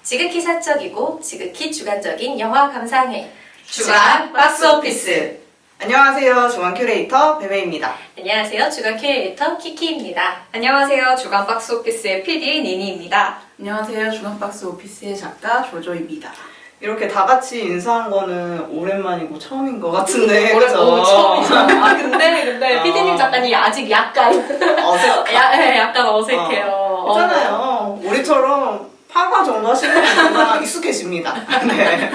지극히 사적이고 지극히 주관적인 영화 감상회 주간 박스오피스. 안녕하세요. 주간 큐레이터 베베입니다. 안녕하세요. 주간 큐레이터 키키입니다. 안녕하세요. 주간 박스오피스의 PD 니니입니다. 안녕하세요. 주간박스 오피스의 작가 조조입니다. 이렇게 다 같이 인사한 거는 오랜만이고 처음인 것 같은데. 올해 그죠? 너무 처음이죠. 아 근데 PD님 어. 작가님 아직 약간 약간 어색해요. 있잖아요. 우리처럼 8화 정도 하시는 분은 익숙해집니다. 네.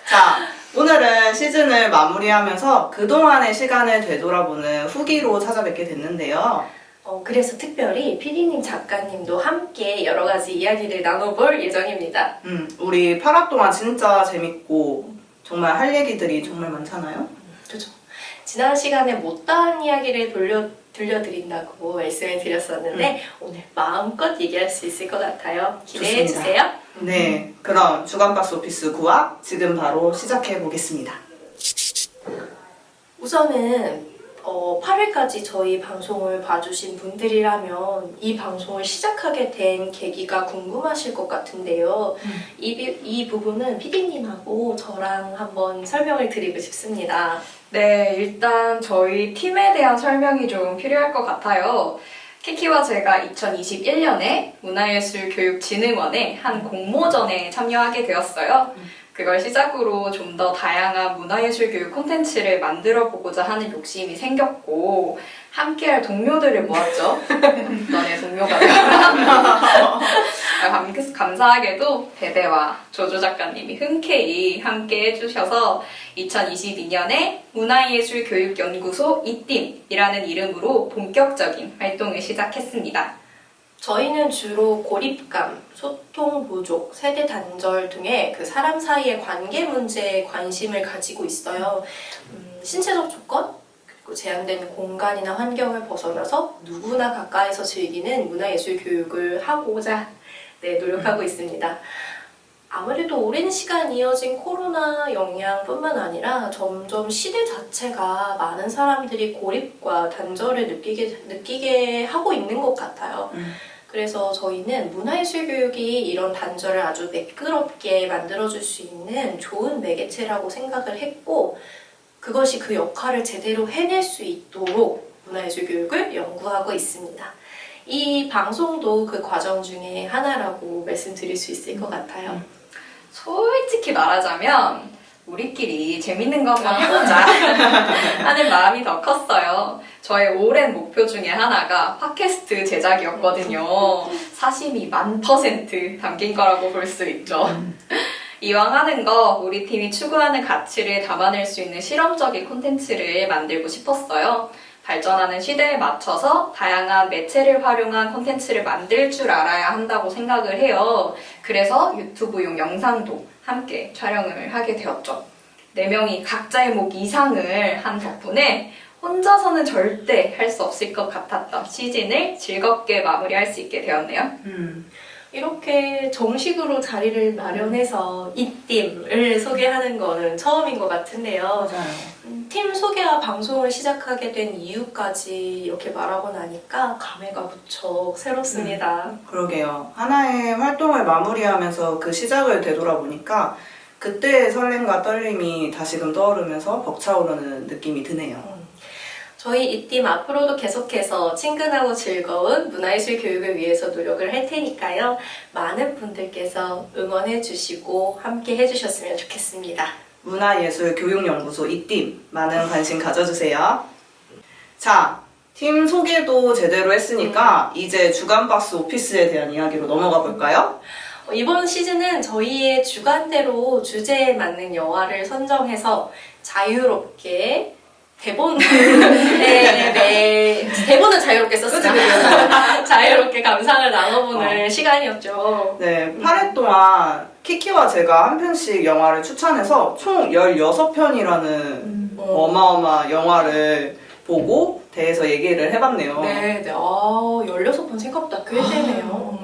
자, 오늘은 시즌을 마무리하면서 그동안의 시간을 되돌아보는 후기로 찾아뵙게 됐는데요. 그래서 특별히 PD님 작가님도 함께 여러 가지 이야기를 나눠볼 예정입니다. 우리 8화 동안 진짜 재밌고 정말 할 얘기들이 정말 많잖아요. 그죠. 지난 시간에 못다한 이야기를 들려드린다고 말씀을 드렸었는데 오늘 마음껏 얘기할 수 있을 것 같아요. 기대해 좋습니다. 주세요. 네, 그럼 주간 박스 오피스 9화 지금 바로 시작해 보겠습니다. 우선은 8회까지 저희 방송을 봐주신 분들이라면 이 방송을 시작하게 된 계기가 궁금하실 것 같은데요. 이 부분은 PD님하고 저랑 한번 설명을 드리고 싶습니다. 네, 일단 저희 팀에 대한 설명이 좀 필요할 것 같아요. 키키와 제가 2021년에 문화예술교육진흥원의 한 공모전에 참여하게 되었어요. 그걸 시작으로 좀 더 다양한 문화예술교육 콘텐츠를 만들어 보고자 하는 욕심이 생겼고 함께할 동료들을 모았죠. 너네 동료가 되어라. 감사하게도 베베와 조조 작가님이 흔쾌히 함께 해주셔서 2022년에 문화예술교육연구소 이팀이라는 이름으로 본격적인 활동을 시작했습니다. 저희는 주로 고립감, 소통 부족, 세대 단절 등의 그 사람 사이의 관계 문제에 관심을 가지고 있어요. 신체적 조건, 그리고 제한된 공간이나 환경을 벗어나서 누구나 가까이서 즐기는 문화예술 교육을 하고자 노력하고 있습니다. 아무래도 오랜 시간 이어진 코로나 영향뿐만 아니라 점점 시대 자체가 많은 사람들이 고립과 단절을 느끼게 하고 있는 것 같아요. 그래서 저희는 문화예술 교육이 이런 단절을 아주 매끄럽게 만들어줄 수 있는 좋은 매개체라고 생각을 했고 그것이 그 역할을 제대로 해낼 수 있도록 문화예술 교육을 연구하고 있습니다. 이 방송도 그 과정 중에 하나라고 말씀드릴 수 있을 것 같아요. 솔직히 말하자면 우리끼리 재밌는 거 한번 해보자 하는 마음이 더 컸어요. 저의 오랜 목표 중에 하나가 팟캐스트 제작이었거든요. 사심이 1000% 담긴 거라고 볼 수 있죠. 이왕 하는 거 우리 팀이 추구하는 가치를 담아낼 수 있는 실험적인 콘텐츠를 만들고 싶었어요. 발전하는 시대에 맞춰서 다양한 매체를 활용한 콘텐츠를 만들 줄 알아야 한다고 생각을 해요. 그래서 유튜브용 영상도 함께 촬영을 하게 되었죠. 4명이 각자의 목 이상을 한 덕분에 혼자서는 절대 할 수 없을 것 같았던 시즌을 즐겁게 마무리할 수 있게 되었네요. 이렇게 정식으로 자리를 마련해서 이 팀을 소개하는 거는 처음인 것 같은데요. 맞아요. 팀 소개와 방송을 시작하게 된 이유까지 이렇게 말하고 나니까 감회가 무척 새롭습니다. 그러게요. 하나의 활동을 마무리하면서 그 시작을 되돌아보니까 그때의 설렘과 떨림이 다시금 떠오르면서 벅차오르는 느낌이 드네요. 저희 이 팀 앞으로도 계속해서 친근하고 즐거운 문화예술 교육을 위해서 노력을 할 테니까요. 많은 분들께서 응원해 주시고 함께 해주셨으면 좋겠습니다. 문화예술교육연구소 이팀 많은 관심 가져주세요. 자, 팀 소개도 제대로 했으니까 이제 주간 박스 오피스에 대한 이야기로 넘어가 볼까요? 이번 시즌은 저희의 주관대로 주제에 맞는 영화를 선정해서 자유롭게 대본은 자유롭게 썼습니다. 자유롭게 감상을 나눠보는 시간이었죠. 네, 8회 동안 키키와 제가 한 편씩 영화를 추천해서 총 16편이라는 어마어마한 영화를 보고 대해서 얘기를 해봤네요. 네. 16번 생각보다 꽤 되네요.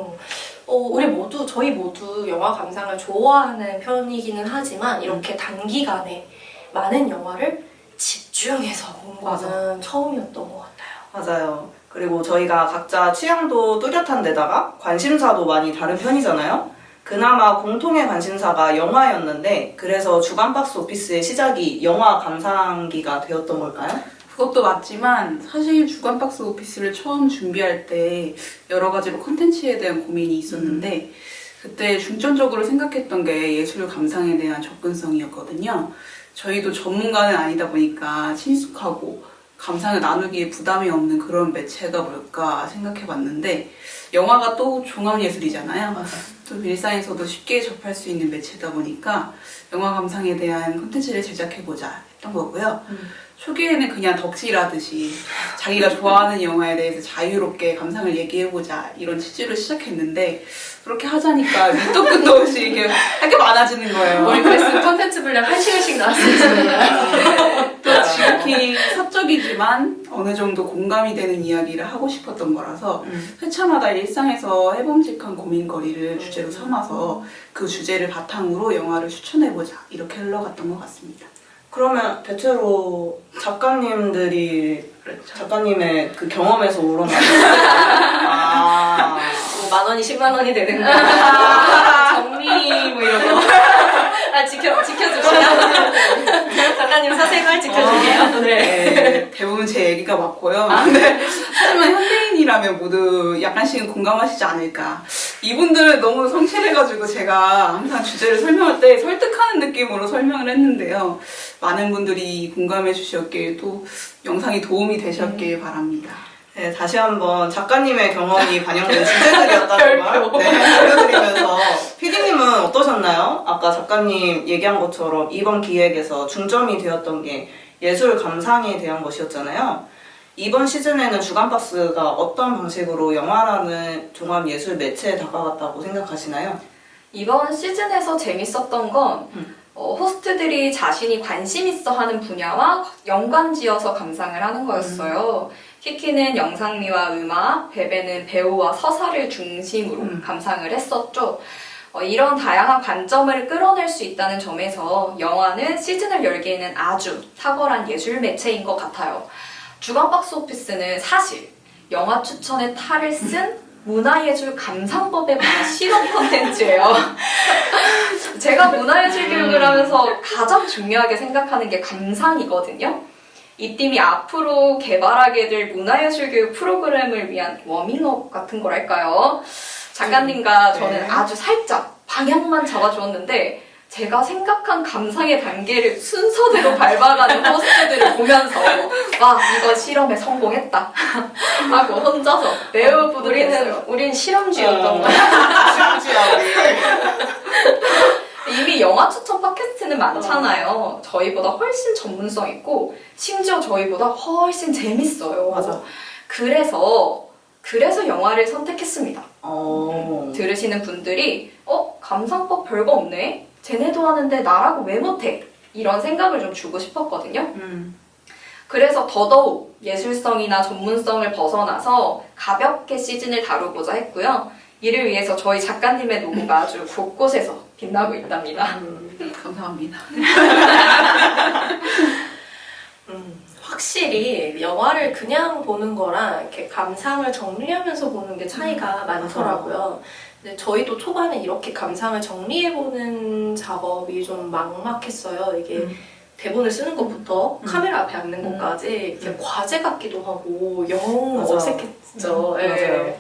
저희 모두 영화 감상을 좋아하는 편이기는 하지만 이렇게 단기간에 많은 영화를 집중해서 본 거는 처음이었던 것 같아요. 맞아요. 그리고 저희가 각자 취향도 뚜렷한 데다가 관심사도 많이 다른 편이잖아요. 그나마 공통의 관심사가 영화였는데 그래서 주간 박스 오피스의 시작이 영화 감상기가 되었던 걸까요? 그것도 맞지만 사실 주간 박스 오피스를 처음 준비할 때 여러 가지로 콘텐츠에 대한 고민이 있었는데 그때 중점적으로 생각했던 게 예술 감상에 대한 접근성이었거든요. 저희도 전문가는 아니다 보니까 친숙하고 감상을 나누기에 부담이 없는 그런 매체가 뭘까 생각해봤는데 영화가 또 종합예술이잖아요. 또 일상에서도 쉽게 접할 수 있는 매체다 보니까 영화 감상에 대한 콘텐츠를 제작해보자 했던 거고요. 초기에는 그냥 덕질하듯이 자기가 좋아하는 영화에 대해서 자유롭게 감상을 얘기해보자 이런 취지로 시작했는데 그렇게 하자니까 밑도 끝도 없이 이게 할 게 많아지는 거예요. 우리 그래서 컨텐츠 분량 8시간씩 나왔었잖아요. 또 지극히 사적이지만 어느 정도 공감이 되는 이야기를 하고 싶었던 거라서 회차마다 일상에서 해봄직한 고민거리를 주제로 삼아서 그 주제를 바탕으로 영화를 추천해보자 이렇게 흘러갔던 것 같습니다. 그러면 대체로 작가님들이 작가님의 그 경험에서 우러나는 아, 뭐 10,000원이 10만 원이 되는 거. 정리 뭐 이런 거. 아 지켜주시면 작가님 사생활 지켜주세요. 네. 네, 대부분 제 얘기가 맞고요. 근데 하지만 현대인이라면 모두 약간씩은 공감하시지 않을까. 이분들은 너무 성실해가지고 제가 항상 주제를 설명할 때 설득하는 느낌으로 설명을 했는데요. 많은 분들이 공감해 주셨길 또 영상이 도움이 되셨길 바랍니다. 네, 다시 한번 작가님의 경험이 반영된 주제들이었다는 걸 알려드리면서 PD님은 어떠셨나요? 아까 작가님 얘기한 것처럼 이번 기획에서 중점이 되었던 게 예술 감상에 대한 것이었잖아요. 이번 시즌에는 주간박스가 어떤 방식으로 영화라는 종합 예술 매체에 다가갔다고 생각하시나요? 이번 시즌에서 재밌었던 건 호스트들이 자신이 관심 있어 하는 분야와 연관지어서 감상을 하는 거였어요. 키키는 영상미와 음악, 베베는 배우와 서사를 중심으로 감상을 했었죠. 이런 다양한 관점을 끌어낼 수 있다는 점에서 영화는 시즌을 열기에는 아주 탁월한 예술 매체인 것 같아요. 주간 박스 오피스는 사실 영화 추천에 탈을 쓴 문화예술 감상법에 관한 실험 콘텐츠예요. 제가 문화예술 교육을 하면서 가장 중요하게 생각하는 게 감상이거든요. 이 팀이 앞으로 개발하게 될 문화예술 교육 프로그램을 위한 워밍업 같은 거랄까요? 작가님과 저는 아주 살짝 방향만 잡아주었는데 제가 생각한 감상의 단계를 순서대로 밟아가는 호스트들을 보면서 와 이거 실험에 성공했다 하고 혼자서 매우 뿌듯했어요. 우린 실험주였던 거야. 심지어 이미 영화 추천 팟캐스트는 많잖아요. 저희보다 훨씬 전문성 있고 심지어 저희보다 훨씬 재밌어요. 맞아. 그래서 영화를 선택했습니다. 들으시는 분들이 감상법 별거 없네? 쟤네도 하는데 나라고 왜 못해? 이런 생각을 좀 주고 싶었거든요. 그래서 더더욱 예술성이나 전문성을 벗어나서 가볍게 시즌을 다루고자 했고요. 이를 위해서 저희 작가님의 노고가 아주 곳곳에서 빛나고 있답니다. 감사합니다. 확실히 영화를 그냥 보는 거랑 이렇게 감상을 정리하면서 보는 게 차이가 많더라고요. 근데 저희도 초반에 이렇게 감상을 정리해보는 작업이 좀 막막했어요. 이게 대본을 쓰는 것부터 카메라 앞에 앉는 것까지 이렇게 과제 같기도 하고 영 맞아. 어색했죠. 예. 맞아요.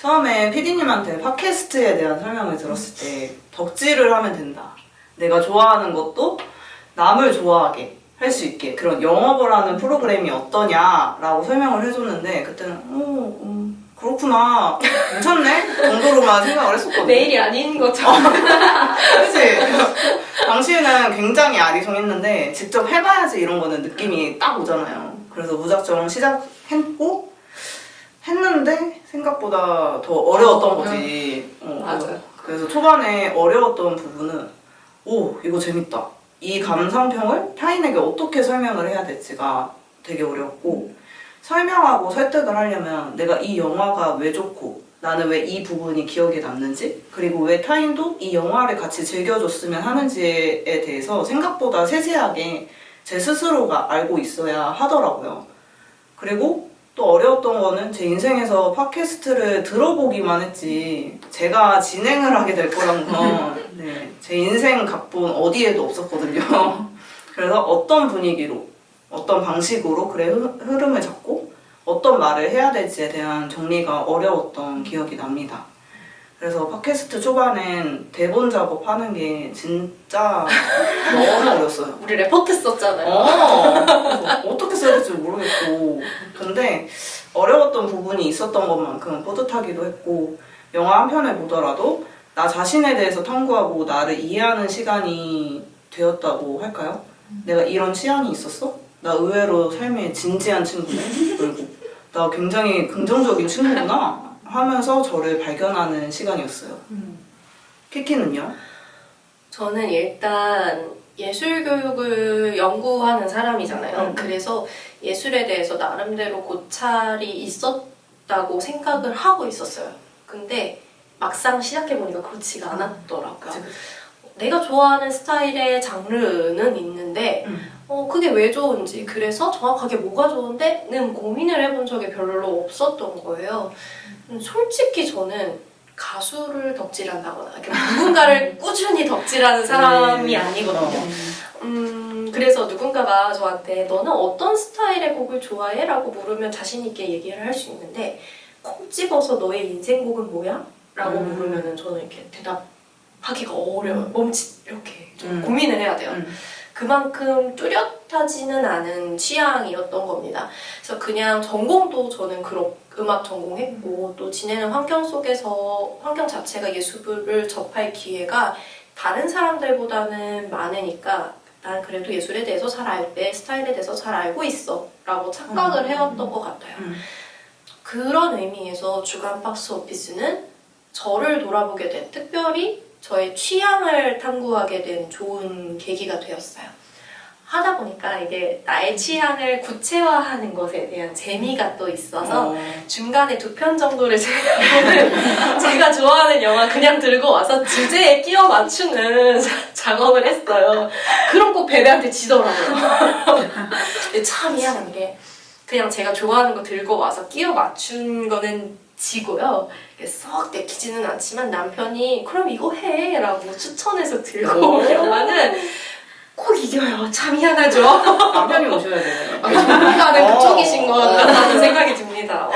처음에 PD님한테 팟캐스트에 대한 설명을 들었을 때 덕질을 하면 된다. 내가 좋아하는 것도 남을 좋아하게 할 수 있게 그런 영업을 하는 프로그램이 어떠냐라고 설명을 해줬는데 그때는 그렇구나 괜찮네 정도로만 생각을 했었거든요. 내일이 아닌 것처럼. 그치? 당시에는 굉장히 아리송했는데 직접 해봐야지 이런 거는 느낌이 딱 오잖아요. 그래서 무작정 시작했고 했는데 생각보다 더 어려웠던 거지. 맞아요. 그래서 초반에 어려웠던 부분은 이거 재밌다. 이 감상평을 타인에게 어떻게 설명을 해야 될지가 되게 어려웠고 설명하고 설득을 하려면 내가 이 영화가 왜 좋고 나는 왜 이 부분이 기억에 남는지 그리고 왜 타인도 이 영화를 같이 즐겨줬으면 하는지에 대해서 생각보다 세세하게 제 스스로가 알고 있어야 하더라고요. 그리고 또 어려웠던 거는 제 인생에서 팟캐스트를 들어보기만 했지 제가 진행을 하게 될 거란 건 네, 제 인생 각본 어디에도 없었거든요. 그래서 어떤 분위기로 어떤 방식으로 글의 흐름을 잡고 어떤 말을 해야 될지에 대한 정리가 어려웠던 기억이 납니다. 그래서 팟캐스트 초반엔 대본 작업하는 게 진짜 너무 어려웠어요. 우리 레포트 썼잖아요. 어떻게 써야 될지 모르겠고 근데 어려웠던 부분이 있었던 것만큼 뿌듯하기도 했고 영화 한 편을 보더라도 나 자신에 대해서 탐구하고 나를 이해하는 시간이 되었다고 할까요? 내가 이런 취향이 있었어? 나 의외로 삶에 진지한 친구네? 그리고 나 굉장히 긍정적인 친구구나 하면서 저를 발견하는 시간이었어요. 키키는요? 저는 일단 예술 교육을 연구하는 사람이잖아요. 그래서 예술에 대해서 나름대로 고찰이 있었다고 생각을 하고 있었어요. 근데 막상 시작해보니까 그렇지가 않았더라고요. 내가 좋아하는 스타일의 장르는 있는데 그게 왜 좋은지 그래서 정확하게 뭐가 좋은데는 고민을 해본 적이 별로 없었던 거예요. 솔직히 저는 가수를 덕질한다거나 누군가를 꾸준히 덕질하는 사람이 아니거든요. 그래서 누군가가 저한테 너는 어떤 스타일의 곡을 좋아해? 라고 물으면 자신 있게 얘기를 할 수 있는데 콕 집어서 너의 인생곡은 뭐야? 라고 물으면 저는 이렇게 대답하기가 어려워요. 멈칫 이렇게 좀 고민을 해야 돼요. 그만큼 뚜렷하지는 않은 취향이었던 겁니다. 그래서 그냥 전공도 저는 음악 전공했고 또 지내는 환경 속에서 환경 자체가 예술을 접할 기회가 다른 사람들보다는 많으니까 난 그래도 예술에 대해서 잘 알고 스타일에 대해서 잘 알고 있어 라고 착각을 해왔던 것 같아요. 그런 의미에서 주간 박스 오피스는 저를 돌아보게 된 특별히 저의 취향을 탐구하게 된 좋은 계기가 되었어요. 하다 보니까 이게 나의 취향을 구체화하는 것에 대한 재미가 또 있어서 중간에 2편 정도를 제가 좋아하는 영화 그냥 들고 와서 주제에 끼워 맞추는 작업을 했어요. 그럼 꼭 베베한테 지더라고요. 근데 참 희한한 게 그냥 제가 좋아하는 거 들고 와서 끼워 맞춘 거는 지고요. 썩 내키지는 않지만 남편이 그럼 이거 해 라고 추천해서 들고 온 영화는 꼭 이겨요. 참 희한하죠? 남편이 오셔야 되네요. 전문가는 그쪽이신 것 같다는 생각이 듭니다.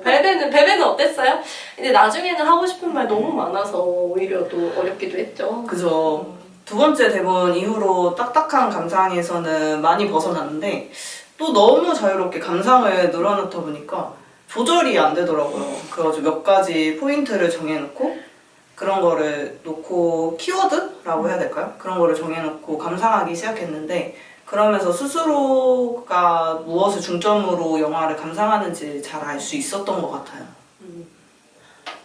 베베는 어땠어요? 근데 나중에는 하고 싶은 말 너무 많아서 오히려 또 어렵기도 했죠. 그죠. 두 번째 대본 이후로 딱딱한 감상에서는 많이 벗어났는데 또 너무 자유롭게 감상을 늘어놓다 보니까 조절이 안 되더라고요. 그래가지고 몇 가지 포인트를 정해놓고 그런 거를 놓고 키워드라고 해야 될까요? 그런 거를 정해놓고 감상하기 시작했는데 그러면서 스스로가 무엇을 중점으로 영화를 감상하는지 잘 알 수 있었던 것 같아요.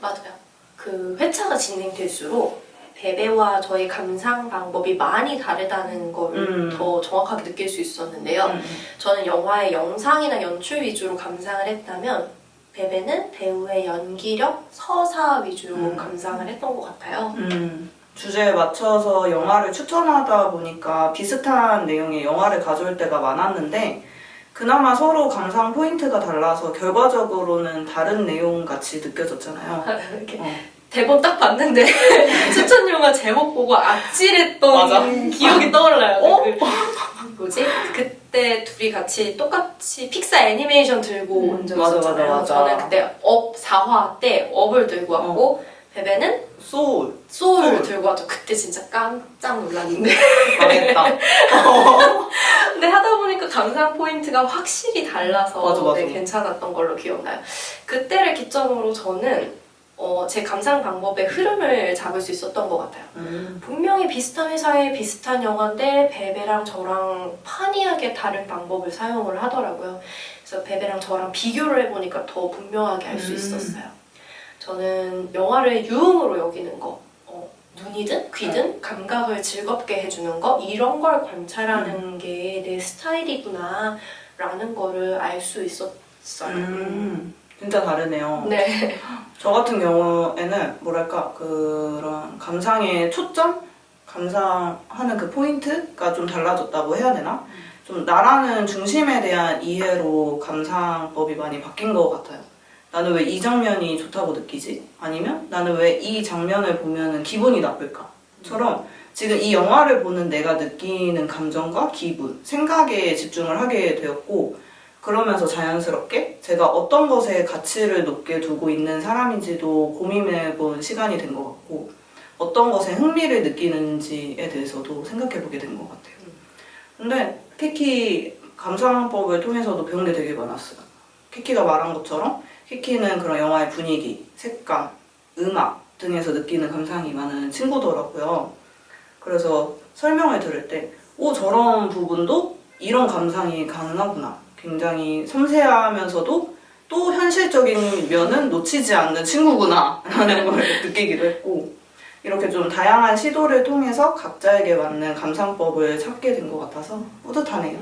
맞아요. 그 회차가 진행될수록 베베와 저의 감상 방법이 많이 다르다는 걸 더 정확하게 느낄 수 있었는데요. 저는 영화의 영상이나 연출 위주로 감상을 했다면 베베는 배우의 연기력, 서사 위주로 감상을 했던 것 같아요. 주제에 맞춰서 영화를 추천하다 보니까 비슷한 내용의 영화를 가져올 때가 많았는데 그나마 서로 감상 포인트가 달라서 결과적으로는 다른 내용 같이 느껴졌잖아요. 이렇게 대본 딱 봤는데 추천 영화 제목 보고 악질했던 맞아. 기억이 떠올라요. 뭐지? 그때 둘이 같이 똑같이 픽사 애니메이션 들고 온 적 맞아, 있었잖아요. 맞아. 저는 그때 업 4화 때 업을 들고 왔고 베베는 소울을 들고 왔죠. 그때 진짜 깜짝 놀랐는데 망했다. 근데 하다 보니까 감상 포인트가 확실히 달라서 맞아. 네, 괜찮았던 걸로 기억나요. 그때를 기점으로 저는 제 감상 방법의 흐름을 잡을 수 있었던 것 같아요. 분명히 비슷한 회사의 비슷한 영화인데 베베랑 저랑 판이하게 다른 방법을 사용을 하더라고요. 그래서 베베랑 저랑 비교를 해보니까 더 분명하게 알 수 있었어요. 저는 영화를 유흥으로 여기는 거, 눈이든 귀든 감각을 즐겁게 해주는 거 이런 걸 관찰하는 게 내 스타일이구나 라는 거를 알 수 있었어요. 진짜 다르네요. 네. 저 같은 경우에는 뭐랄까 그런 감상의 초점? 감상하는 그 포인트가 좀 달라졌다고 해야 되나? 좀 나라는 중심에 대한 이해로 감상법이 많이 바뀐 것 같아요. 나는 왜 이 장면이 좋다고 느끼지? 아니면 나는 왜 이 장면을 보면 기분이 나쁠까? 처럼 지금 이 영화를 보는 내가 느끼는 감정과 기분, 생각에 집중을 하게 되었고, 그러면서 자연스럽게 제가 어떤 것에 가치를 높게 두고 있는 사람인지도 고민해본 시간이 된 것 같고, 어떤 것에 흥미를 느끼는지에 대해서도 생각해보게 된 것 같아요. 근데 키키 감상법을 통해서도 배운 게 되게 많았어요. 키키가 말한 것처럼 키키는 그런 영화의 분위기, 색감, 음악 등에서 느끼는 감상이 많은 친구더라고요. 그래서 설명을 들을 때, 저런 부분도 이런 감상이 가능하구나. 굉장히 섬세하면서도 또 현실적인 면은 놓치지 않는 친구구나 라는 걸 느끼기도 했고, 이렇게 좀 다양한 시도를 통해서 각자에게 맞는 감상법을 찾게 된 것 같아서 뿌듯하네요.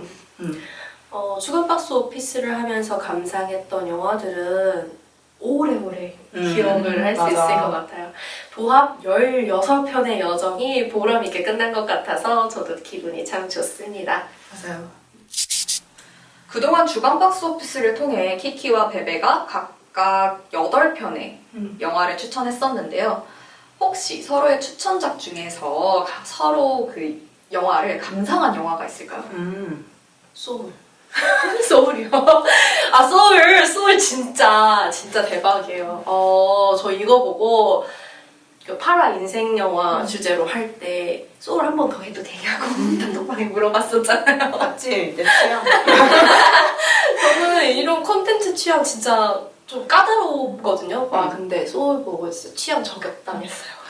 주간박스 오피스를 하면서 감상했던 영화들은 오래오래 기억을 할 수 있을 맞아. 것 같아요. 도합 16편의 여정이 보람있게 끝난 것 같아서 저도 기분이 참 좋습니다. 맞아요. 그동안 주간 박스오피스를 통해 키키와 베베가 각각 8편의 영화를 추천했었는데요. 혹시 서로의 추천작 중에서 서로 그 영화를 감상한 영화가 있을까요? 소울. 소울이요? 소울 진짜 대박이에요. 저 이거 보고 그 파라 인생 영화 주제로 할 때 소울 한 번 더 해도 되냐고 단톡방에 물어봤었잖아요. 맞지? 내 취향. 저는 이런 콘텐츠 취향 진짜 좀 까다롭거든요. 근데 소울 보고 진짜 취향 저격당했어요.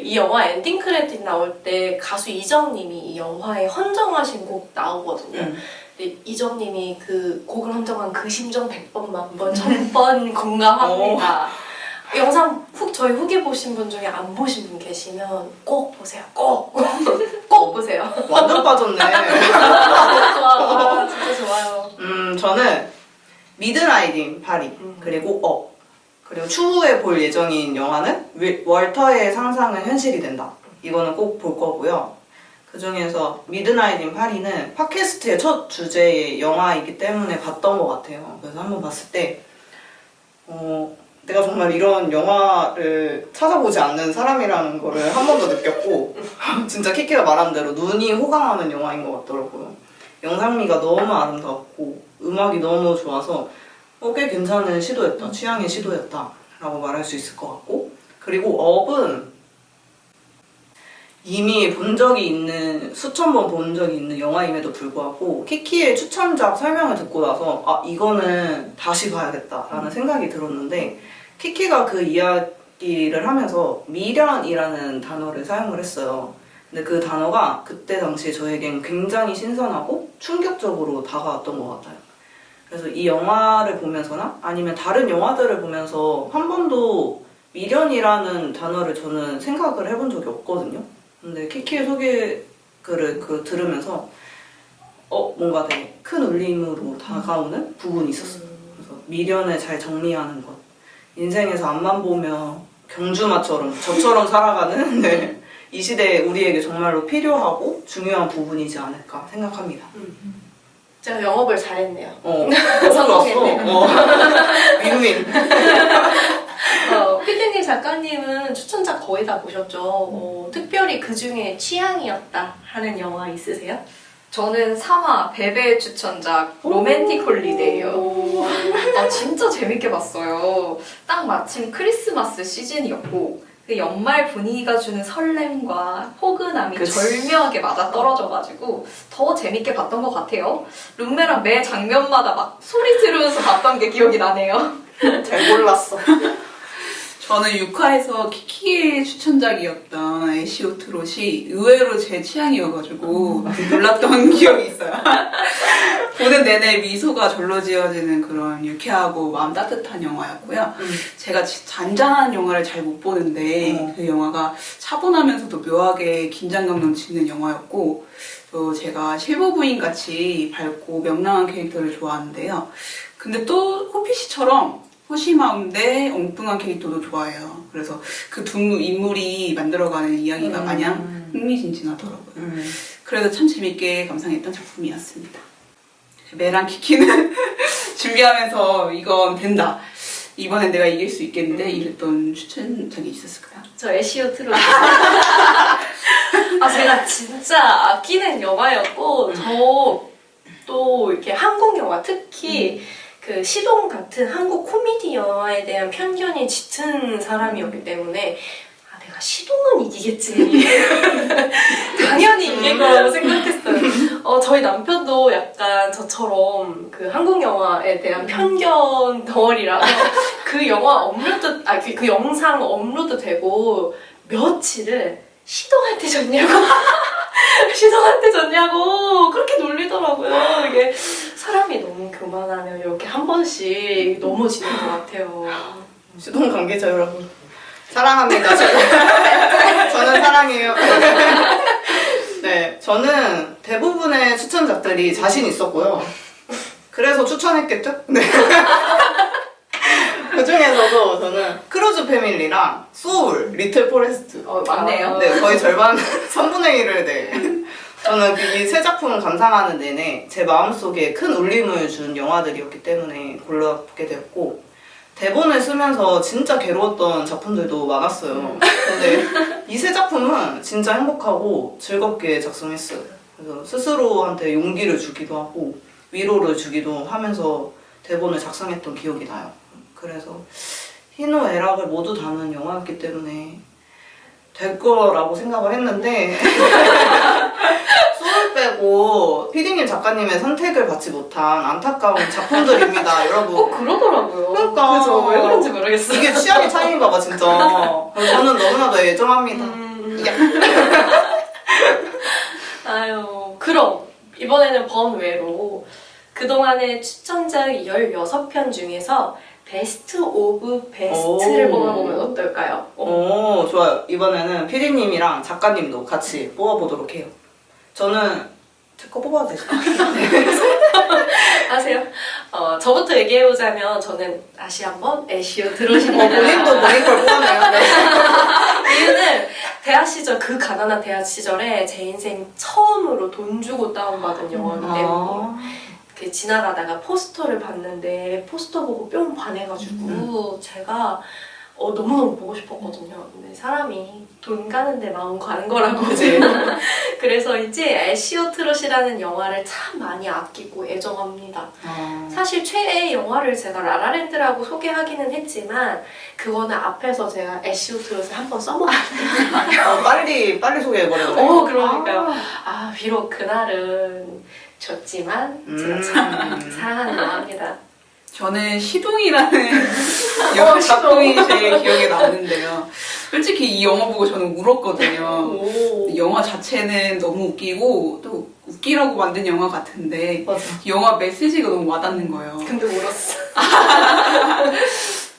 이 영화 엔딩 크레딧 나올 때 가수 이정님이 이 영화에 헌정하신 곡 나오거든요. 근데 이정님이 그 곡을 헌정한 그 심정 100번, 만번, 1000번 공감합니다. 영상 저희 후기 보신 분 중에 안 보신 분 계시면 꼭 보세요. 꼭 보세요. 완전 빠졌네. 좋아, 진짜 좋아요. 저는 미드나잇인 파리, 그리고 그리고 추후에 볼 예정인 영화는 월터의 상상은 현실이 된다. 이거는 꼭 볼 거고요. 그 중에서 미드나잇인 파리는 팟캐스트의 첫 주제의 영화이기 때문에 봤던 것 같아요. 그래서 한번 봤을 때 내가 정말 이런 영화를 찾아보지 않는 사람이라는 거를 한 번 더 느꼈고 진짜 키키가 말한 대로 눈이 호강하는 영화인 것 같더라고요. 영상미가 너무 아름답고 음악이 너무 좋아서 꽤 괜찮은 시도였다, 취향의 시도였다 라고 말할 수 있을 것 같고, 그리고 업은 이미 본 적이 있는, 수천 번 본 적이 있는 영화임에도 불구하고 키키의 추천작 설명을 듣고 나서 이거는 다시 봐야겠다라는 생각이 들었는데, 키키가 그 이야기를 하면서 미련이라는 단어를 사용을 했어요. 근데 그 단어가 그때 당시 저에겐 굉장히 신선하고 충격적으로 다가왔던 것 같아요. 그래서 이 영화를 보면서나 아니면 다른 영화들을 보면서 한 번도 미련이라는 단어를 저는 생각을 해본 적이 없거든요. 근데 키키의 소개글을 들으면서 뭔가 되게 큰 울림으로 다가오는 부분이 있었어요. 그래서 미련을 잘 정리하는 것, 인생에서 앞만 보며 경주마처럼 저처럼 살아가는 이 시대에 우리에게 정말로 필요하고 중요한 부분이지 않을까 생각합니다. 제가 영업을 잘했네요. 너무 좋았어. 윈윈. 피디님, 작가님은 추천작 거의 다 보셨죠? 특별히 그 중에 취향이었다 하는 영화 있으세요? 저는 3화 베베의 추천작 로맨틱 홀리데이요. 진짜 재밌게 봤어요. 딱 마침 크리스마스 시즌이었고 그 연말 분위기가 주는 설렘과 포근함이 절묘하게 맞아떨어져가지고 더 재밌게 봤던 것 같아요. 룸메랑 매 장면마다 막 소리 지르면서 봤던 게 기억이 나네요. 잘 골랐어. 저는 6화에서 키키의 추천작이었던 애쉬 트롯이 의외로 제 취향이어가지고 놀랐던 기억이 있어요. 보는 내내 미소가 절로 지어지는 그런 유쾌하고 마음 따뜻한 영화였고요. 제가 잔잔한 영화를 잘 못 보는데 그 영화가 차분하면서도 묘하게 긴장감 넘치는 영화였고, 또 제가 실버 부인같이 밝고 명랑한 캐릭터를 좋아하는데요. 근데 또 호피 씨처럼 소심한데 엉뚱한 캐릭터도 좋아해요. 그래서 그 두 인물이 만들어가는 이야기가 마냥 흥미진진하더라고요. 그래서 참 재밌게 감상했던 작품이었습니다. 메랑 키키는 준비하면서 이건 된다. 이번엔 내가 이길 수 있겠는데 이랬던 추천작이 있었을까요? 저 애쉬오 트롯. 아, 제가 진짜 아끼는 영화였고, 저 또 이렇게 한국 영화, 특히 그 시동 같은 한국 코미디 영화에 대한 편견이 짙은 사람이었기 때문에, 아, 내가 시동은 이기겠지. 당연히 이길 거라고 생각했어요. 저희 남편도 약간 저처럼 그 한국 영화에 대한 편견 덩어리라서 그 영화 업로드, 그 영상 업로드 되고 며칠을 시동한테 졌냐고 시동한테 졌냐고 그렇게 놀리더라고요. 이게 사람이 너무 교만하면 이렇게 한 번씩 넘어지는 것 같아요. 시동 관계자 여러분 사랑합니다. 저는 사랑해요. 네, 저는 대부분의 추천작들이 자신 있었고요. 그래서 추천했겠죠? 네. 그 중에서도 저는 크루즈 패밀리랑 소울, 리틀 포레스트. 맞네요. 네, 거의 절반, 3분의 1을 네. 저는 이 세 작품을 감상하는 내내 제 마음속에 큰 울림을 준 영화들이었기 때문에 골라보게 되었고, 대본을 쓰면서 진짜 괴로웠던 작품들도 많았어요. 근데 이 세 작품은 진짜 행복하고 즐겁게 작성했어요. 그래서 스스로한테 용기를 주기도 하고 위로를 주기도 하면서 대본을 작성했던 기억이 나요. 그래서 희노애락을 모두 담은 영화였기 때문에 될 거라고 생각을 했는데 소울 빼고 피디님 작가님의 선택을 받지 못한 안타까운 작품들입니다, 여러분. 그러더라고요. 그러니까. 그래서 왜 그런지 모르겠어요. 이게 취향의 차이인가 봐, 진짜. 저는 너무나도 애정합니다. 아유, 그럼 이번에는 번외로 그동안의 추천작 16편 중에서 베스트 오브 베스트를 오. 뽑아보면 어떨까요? 오, 좋아요. 이번에는 피디님이랑 작가님도 같이 뽑아보도록 해요. 저는 제 거 뽑아도 되죠? 아세요? 저부터 얘기해보자면 저는 다시 한번 애쉬오 들으십니다. 본인도 본인 걸 뽑았네요. 네. 이유는 대학 시절, 그 가난한 대학 시절에 제 인생 처음으로 돈 주고 다운받은 영화이기 때문에 그 지나가다가 포스터를 봤는데 포스터 보고 뿅 반해가지고 제가 너무너무 보고 싶었거든요. 근데 사람이 돈 가는데 마음 가는 거라고 그래서 이제 애쉬오 트롯이라는 영화를 참 많이 아끼고 애정합니다. 사실 최애 영화를 제가 라라랜드라고 소개하기는 했지만 그거는 앞에서 제가 애쉬오 트롯을 한번 써먹었어요. 빨리 소개해버려요. 그러니까요. 비록 그날은 졌지만 제가 참 사랑하는 영화입니다. 저는 시동이라는 영화 작품이 제일 기억에 남는데요. 솔직히 이 영화 보고 저는 울었거든요. 영화 자체는 너무 웃기고 또 웃기라고 만든 영화 같은데 맞아. 영화 메시지가 너무 와닿는 거예요. 근데 울었어.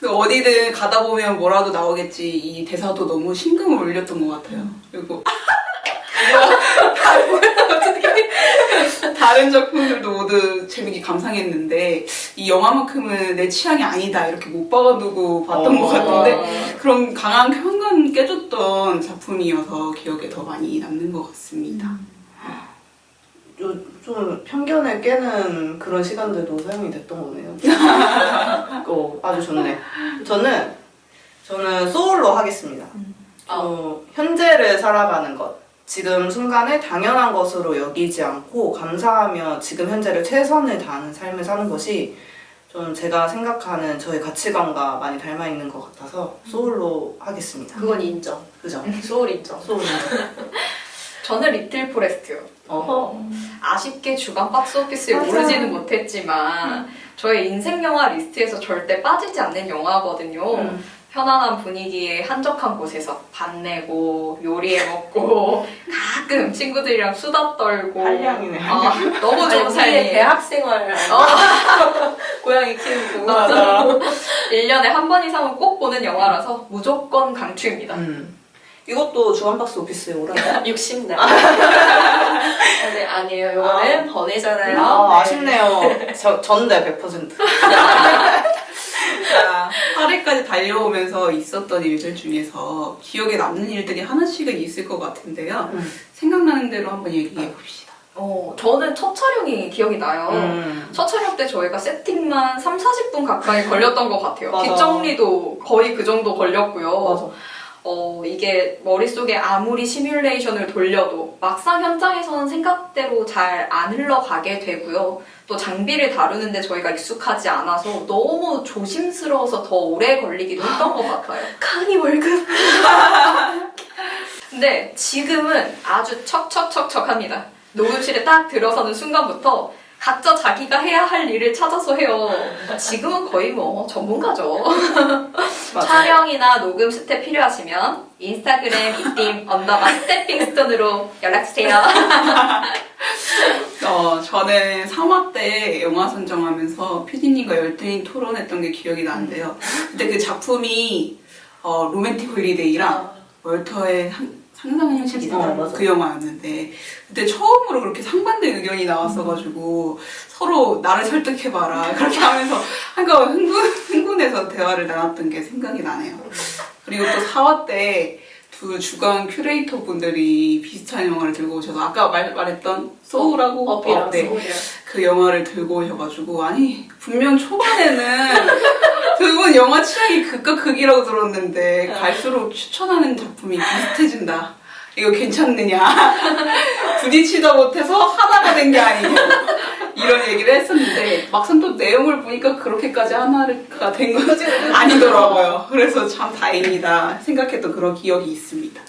어디든 가다 보면 뭐라도 나오겠지. 이 대사도 너무 심금을 울렸던 것 같아요. 그리고 다른 작품들도 모두 재밌게 감상했는데 이 영화만큼은 내 취향이 아니다 이렇게 못 박아두고 봤던 것 같은데 그런 강한 편견 깨졌던 작품이어서 기억에 더 많이 남는 것 같습니다. 좀 편견을 깨는 그런 시간들도 사용이 됐던 거네요. 아주 좋네. 저는 소울로 하겠습니다. 현재를 살아가는 것. 지금 순간을 당연한 것으로 여기지 않고 감사하며 지금 현재를 최선을 다하는 삶을 사는 것이 좀 제가 생각하는 저의 가치관과 많이 닮아 있는 것 같아서 소울로 하겠습니다. 그건 인정. 그죠? 소울 인정. 소울. 저는 리틀 포레스트요. 아쉽게 주간 박스오피스에 맞아. 오르지는 못했지만 저의 인생 영화 리스트에서 절대 빠지지 않는 영화거든요. 편안한 분위기에 한적한 곳에서 밥 내고 요리해 먹고 가끔 친구들이랑 수다 떨고 한량이네. 너무 좋은 우리의 삶이에요. 대학 생활. 고양이 키우고. 맞아. 1년에 한 번 이상은 꼭 보는 영화라서 무조건 강추입니다. 이것도 주간박스 오피스에 오르나요? 60날. 네, 아니에요. 이거는 번외잖아요. 아쉽네요. 전대 100%. 자, 8회까지 달려오면서 있었던 일들 중에서 기억에 남는 일들이 하나씩은 있을 것 같은데요. 생각나는 대로 한번 얘기해 봅시다. 저는 첫 촬영이 기억이 나요. 첫 촬영 때 저희가 세팅만 3, 40분 가까이 걸렸던 것 같아요. 맞아. 뒷정리도 거의 그 정도 걸렸고요. 맞아. 이게 머릿속에 아무리 시뮬레이션을 돌려도 막상 현장에서는 생각대로 잘 안 흘러가게 되고요. 또 장비를 다루는데 저희가 익숙하지 않아서 너무 조심스러워서 더 오래 걸리기도 했던 것 같아요. 강의 월급. 근데 지금은 아주 척척척척합니다. 녹음실에 딱 들어서는 순간부터 각자 자기가 해야 할 일을 찾아서 해요. 지금은 거의 뭐 전문가죠. 맞아. 촬영이나 녹음 스텝 필요하시면 인스타그램 이팀 _스태핑스톤으로 연락주세요. 저는 3화 때 영화 선정하면서 PD님과 열띤 토론했던 게 기억이 나는데요. 그때 그 작품이 로맨틱 홀리데이랑 월터의 상상의 현실이다. 맞아. 그 영화였는데 그때 처음으로 그렇게 상반된 의견이 나왔어가지고 서로 나를 설득해봐라 그렇게 하면서 한가 흥분해서 대화를 나눴던 게 생각이 나네요. 그리고 또 4화 때 두 주간 큐레이터 분들이 비슷한 영화를 들고 오셔서 아까 말했던 소울하고 어피랑 네. 소울이요. 그 영화를 들고 오셔가지고 아니 분명 초반에는 두 분 영화 취향이 극과 극이라고 들었는데 갈수록 추천하는 작품이 비슷해진다. 이거 괜찮느냐? 부딪히다 못해서 하나가 된 게 아니냐? 이런 얘기를 했었는데 막상 또 내용을 보니까 그렇게까지 하나가 된 건 아니더라고요. 그래서 참 다행이다 생각했던 그런 기억이 있습니다.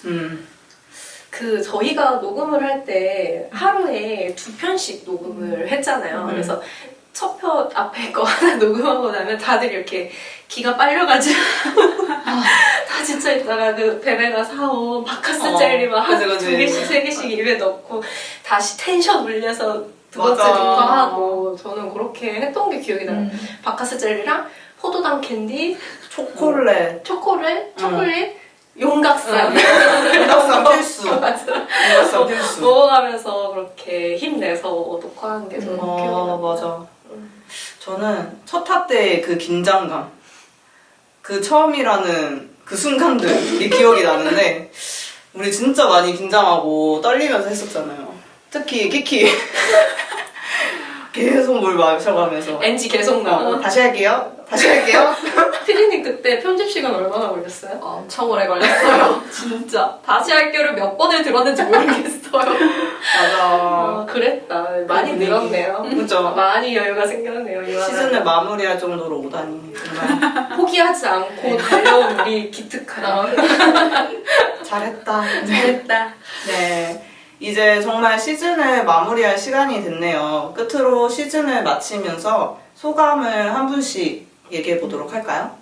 저희가 녹음을 할 때 하루에 2편씩 녹음을 했잖아요. 그래서 첫 편 앞에 거 하나 녹음하고 나면 다들 이렇게 기가 빨려가지고 다 진짜 있다가 그 베베가 사온 바카스 젤리 막 그치, 그치. 2개씩 3개씩 입에 넣고 다시 텐션 올려서 두 번째 맞아. 녹화하고 저는 그렇게 했던 게 기억이 나요. 바카스 젤리랑 포도당 캔디, 초콜릿. 초콜릿, 용각산 인덕산 필수. 인덕산 필수. 먹어가면서 그렇게 힘내서 녹화한 게 저는 기억이 나요. 맞아. 저는 첫 화 때 그 긴장감, 그 처음이라는 그 순간들이 기억이 나는데 우리 진짜 많이 긴장하고 떨리면서 했었잖아요. 특히 키키 계속 물 마셔가면서 NG 계속 나와. 다시 할게요. 피디님 그때 편집 시간 얼마나 걸렸어요? 엄청 오래 걸렸어요. 진짜. 다시 할게를 몇 번을 들었는지 모르겠어요. 맞아. 그랬다. 많이 분위기. 늘었네요. 그죠. 많이 여유가 생겼네요. 이 시즌을 마무리할 정도로 오다니 정말 포기하지 않고 달려온 우리 기특하다. 잘했다. 잘했다. 네. 이제 정말 시즌을 마무리할 시간이 됐네요. 끝으로 시즌을 마치면서 소감을 한 분씩 얘기해 보도록 할까요?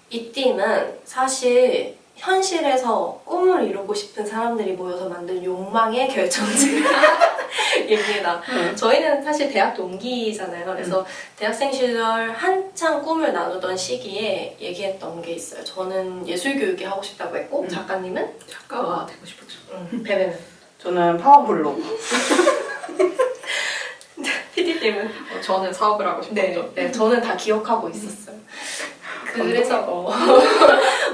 이 팀은 사실 현실에서 꿈을 이루고 싶은 사람들이 모여서 만든 욕망의 결정지입니다. 저희는 사실 대학 동기잖아요. 그래서 대학생 시절 한창 꿈을 나누던 시기에 얘기했던 게 있어요. 저는 예술교육이 하고 싶다고 했고 작가님은? 작가가 되고 싶었죠. 베베는? 저는 파워블록. PD님은? 저는 사업을 하고 싶었죠. 네, 저는 다 기억하고 있었어요. 그래서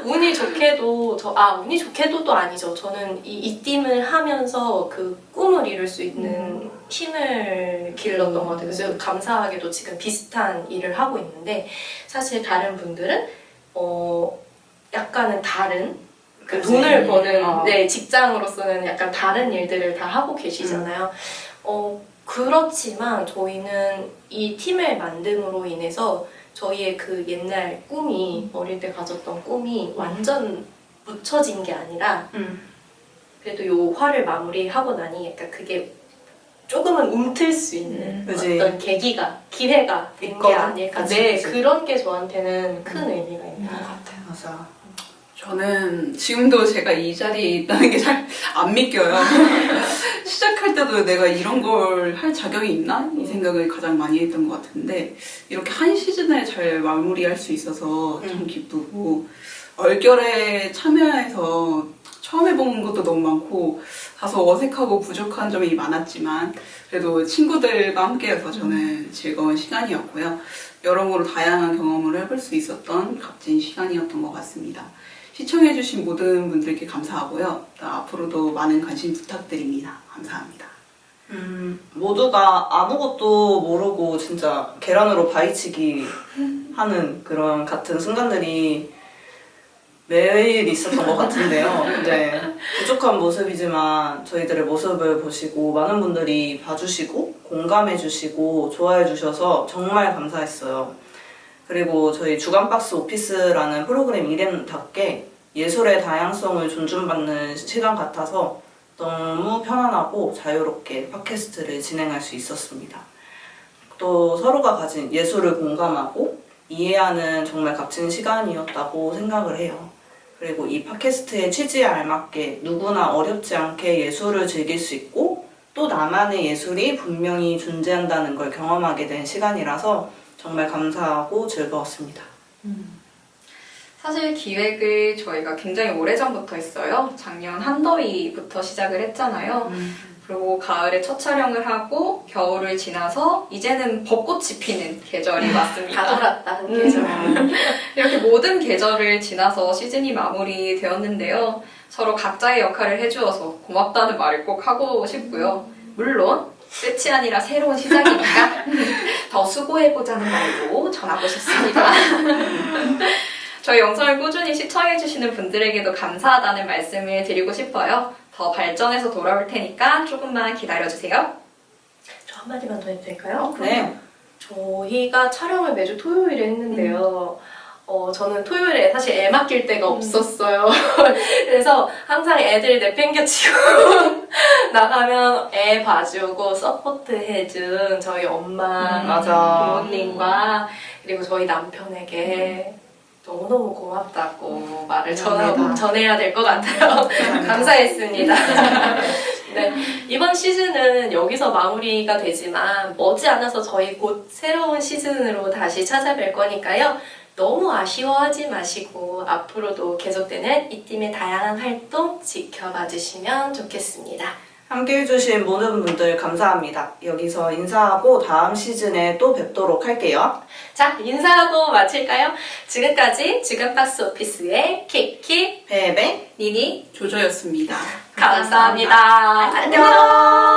운이 좋게도 운이 좋게도도 아니죠. 저는 이 팀을 하면서 그 꿈을 이룰 수 있는 힘을 길렀던 것 같아요. 그래서 감사하게도 지금 비슷한 일을 하고 있는데 사실 다른 분들은 약간은 다른 그 그치. 돈을 버는 직장으로서는 약간 다른 일들을 다 하고 계시잖아요. 그렇지만 저희는 이 팀을 만듦으로 인해서 저희의 그 옛날 꿈이 어릴 때 가졌던 꿈이 완전 묻혀진 게 아니라 그래도 요 화를 마무리하고 나니 약간 그게 조금은 움틀 수 있는 그치. 어떤 계기가 기회가 된 게 있거든. 아닐까. 그치, 네, 그치. 그런 게 저한테는 큰 의미가 있는 것 같아요. 맞아. 저는 지금도 제가 이 자리에 있다는 게 잘 안 믿겨요. 시작할 때도 내가 이런 걸 할 자격이 있나? 이 생각을 가장 많이 했던 것 같은데 이렇게 한 시즌을 잘 마무리할 수 있어서 참 기쁘고 얼결에 참여해서 처음 해보는 것도 너무 많고 다소 어색하고 부족한 점이 많았지만 그래도 친구들과 함께여서 저는 즐거운 시간이었고요. 여러모로 다양한 경험을 해볼 수 있었던 값진 시간이었던 것 같습니다. 시청해주신 모든 분들께 감사하고요. 앞으로도 많은 관심 부탁드립니다. 감사합니다. 모두가 아무것도 모르고 진짜 계란으로 바위치기 하는 그런 같은 순간들이 매일 있었던 것 같은데요. 네. 부족한 모습이지만 저희들의 모습을 보시고 많은 분들이 봐주시고 공감해주시고 좋아해주셔서 정말 감사했어요. 그리고 저희 주간박스 오피스라는 프로그램 이름답게 예술의 다양성을 존중받는 시간 같아서 너무 편안하고 자유롭게 팟캐스트를 진행할 수 있었습니다. 또 서로가 가진 예술을 공감하고 이해하는 정말 값진 시간이었다고 생각을 해요. 그리고 이 팟캐스트의 취지에 알맞게 누구나 어렵지 않게 예술을 즐길 수 있고 또 나만의 예술이 분명히 존재한다는 걸 경험하게 된 시간이라서 정말 감사하고 즐거웠습니다. 사실 기획을 저희가 굉장히 오래전부터 했어요. 작년 한더위부터 시작을 했잖아요. 그리고 가을에 첫 촬영을 하고 겨울을 지나서 이제는 벚꽃이 피는 계절이 왔습니다. 다 돌았다, 계절. 이렇게 모든 계절을 지나서 시즌이 마무리되었는데요. 서로 각자의 역할을 해주어서 고맙다는 말을 꼭 하고 싶고요. 물론 끝이 아니라 새로운 시작이니까 더 수고해보자는 말도 전하고 싶습니다. 저희 영상을 꾸준히 시청해주시는 분들에게도 감사하다는 말씀을 드리고 싶어요. 더 발전해서 돌아올 테니까 조금만 기다려주세요. 저 한마디만 더 해도 될까요? 네. 저희가 촬영을 매주 토요일에 했는데요. 저는 토요일에 사실 애 맡길 데가 없었어요. 그래서 항상 애들 내팽겨치고 나가면 애 봐주고 서포트 해준 저희 엄마, 맞아. 부모님과 그리고 저희 남편에게 너무너무 고맙다고 말을 감사합니다. 전해야 될 것 같아요. 감사했습니다. 네, 이번 시즌은 여기서 마무리가 되지만 머지않아서 저희 곧 새로운 시즌으로 다시 찾아뵐 거니까요. 너무 아쉬워하지 마시고 앞으로도 계속되는 이 팀의 다양한 활동 지켜봐 주시면 좋겠습니다. 함께 해주신 모든 분들 감사합니다. 여기서 인사하고 다음 시즌에 또 뵙도록 할게요. 자, 인사하고 마칠까요? 지금까지 주간박스 오피스의 키키, 베베 니니 조조였습니다. 감사합니다. 안녕!